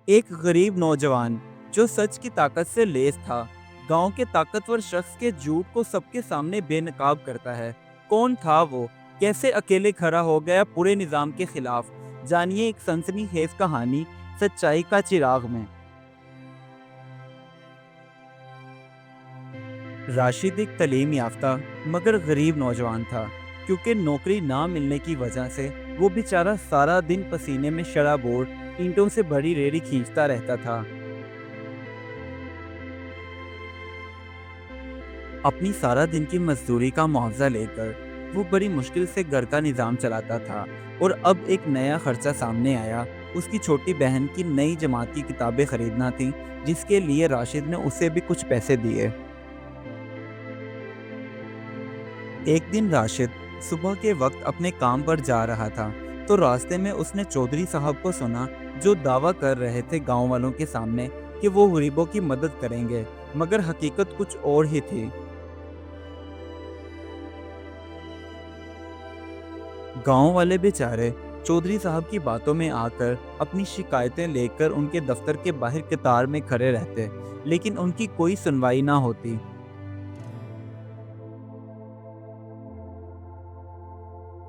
एक गरीब नौजवान जो सच की ताकत से लैस था, गांव के ताकतवर शख्स के झूठ को सबके सामने बेनकाब करता है। कौन था वो? कैसे अकेले खड़ा हो गया पूरे निजाम के खिलाफ? जानिए एक सनसनीखेज कहानी, सच्चाई का चिराग में। राशिद एक तालीम याफ्ता मगर गरीब नौजवान था। क्योंकि नौकरी ना मिलने की वजह से वो बेचारा सारा दिन पसीने में शराबोर ईंटों से भरी रेड़ी खींचता रहता था। अपनी सारा दिन की मजदूरी का मुआवजा लेकर वो बड़ी मुश्किल से घर का निज़ाम चलाता था। और अब एक नया खर्चा सामने आया। उसकी छोटी बहन की नई जमात की किताबें खरीदना थी, जिसके लिए राशिद ने उसे भी कुछ पैसे दिए। एक दिन राशिद सुबह के वक्त अपने काम पर जा रहा था, तो रास्ते में उसने चौधरी साहब को सुना, जो दावा कर रहे थे गांव वालों के सामने कि वो गरीबों की मदद करेंगे, मगर हकीकत कुछ और ही थी। गांव वाले बेचारे चौधरी साहब की बातों में आकर अपनी शिकायतें लेकर उनके दफ्तर के बाहर कतार में खड़े रहते, लेकिन उनकी कोई सुनवाई ना होती।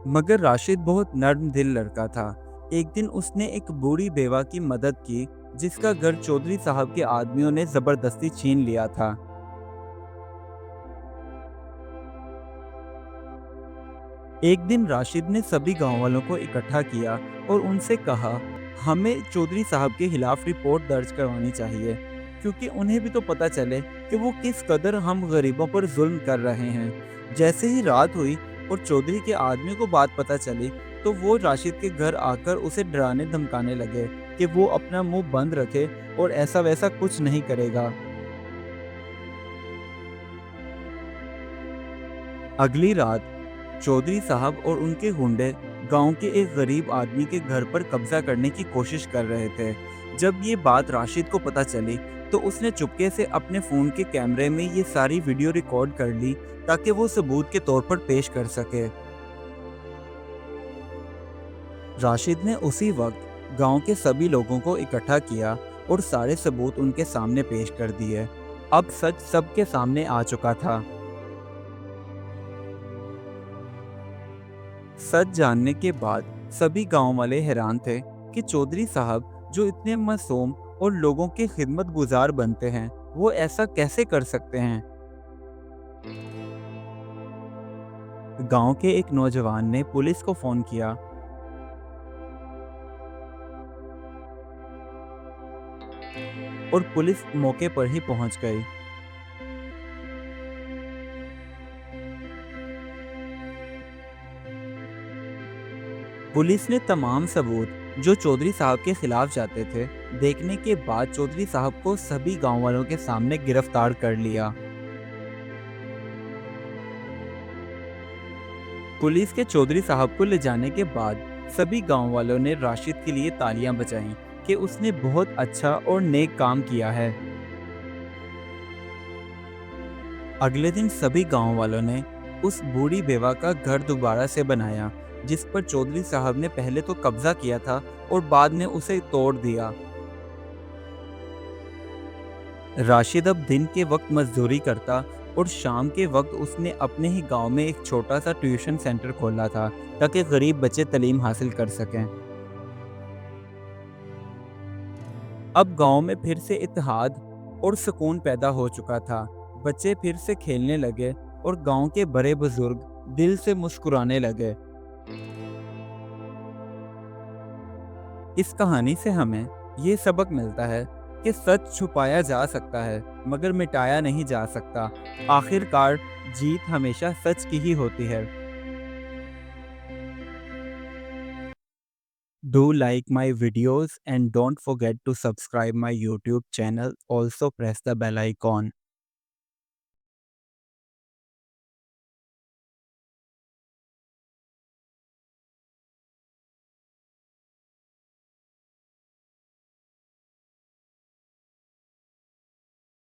मगर राशिद बहुत नर्म दिल लड़का था। एक दिन उसने एक बूढ़ी बेवा की मदद की, जिसका घर चौधरी साहब के आदमियों ने जबरदस्ती छीन लिया था। एक दिन राशिद ने सभी गांव वालों को इकट्ठा किया और उनसे कहा, हमें चौधरी साहब के खिलाफ रिपोर्ट दर्ज करवानी चाहिए, क्योंकि उन्हें भी तो पता चले कि वो किस कदर हम गरीबों पर जुल्म कर रहे हैं। जैसे ही रात हुई और चौधरी के आदमी को बात पता चली, तो वो राशिद के घर आकर उसे डराने धमकाने लगे कि वो अपना मुंह बंद रखे और ऐसा वैसा कुछ नहीं करेगा। अगली रात चौधरी साहब और उनके गुंडे गांव के एक गरीब आदमी के घर पर कब्जा करने की कोशिश कर रहे थे। जब ये बात राशिद को पता चली, तो उसने चुपके से अपने फोन के कैमरे में ये सारी वीडियो रिकॉर्ड कर ली, ताकि वो सबूत के तौर पर पेश कर सके। राशिद ने उसी वक्त गांव के सभी लोगों को इकट्ठा किया और सारे सबूत उनके सामने पेश कर दिए। अब सच सबके सामने आ चुका था। सच जानने के बाद सभी गांव वाले हैरान थे कि चौधरी साहब, जो इतने मासूम और लोगों के खिदमत गुजार बनते हैं, वो ऐसा कैसे कर सकते हैं। गांव के एक नौजवान ने पुलिस को फोन किया और पुलिस मौके पर ही पहुंच गई। पुलिस ने तमाम सबूत जो चौधरी साहब के खिलाफ जाते थे, देखने के बाद चौधरी साहब को सभी गांव वालों के सामने गिरफ्तार कर लिया। पुलिस के चौधरी साहब को ले जाने के बाद सभी गांव वालों ने राशिद के लिए तालियां बजाईं कि उसने बहुत अच्छा और नेक काम किया है। अगले दिन सभी गांव वालों ने उस बूढ़ी बेवा का घर दोबारा से बनाया, जिस पर चौधरी साहब ने पहले तो कब्जा किया था और बाद में उसे तोड़ दिया। राशिद अब दिन के वक्त मजदूरी करता और शाम के वक्त उसने अपने ही गांव में एक छोटा सा ट्यूशन सेंटर खोला था, ताकि गरीब बच्चे तालीम हासिल कर सकें। अब गांव में फिर से इत्तेहाद और सुकून पैदा हो चुका था। बच्चे फिर से खेलने लगे और गांव के बड़े बुजुर्ग दिल से मुस्कुराने लगे। इस कहानी से हमें ये सबक मिलता है कि सच छुपाया जा सकता है, मगर मिटाया नहीं जा सकता। आखिरकार जीत हमेशा सच की ही होती है। Do like my videos and don't forget to subscribe my YouTube channel. Also press the bell icon.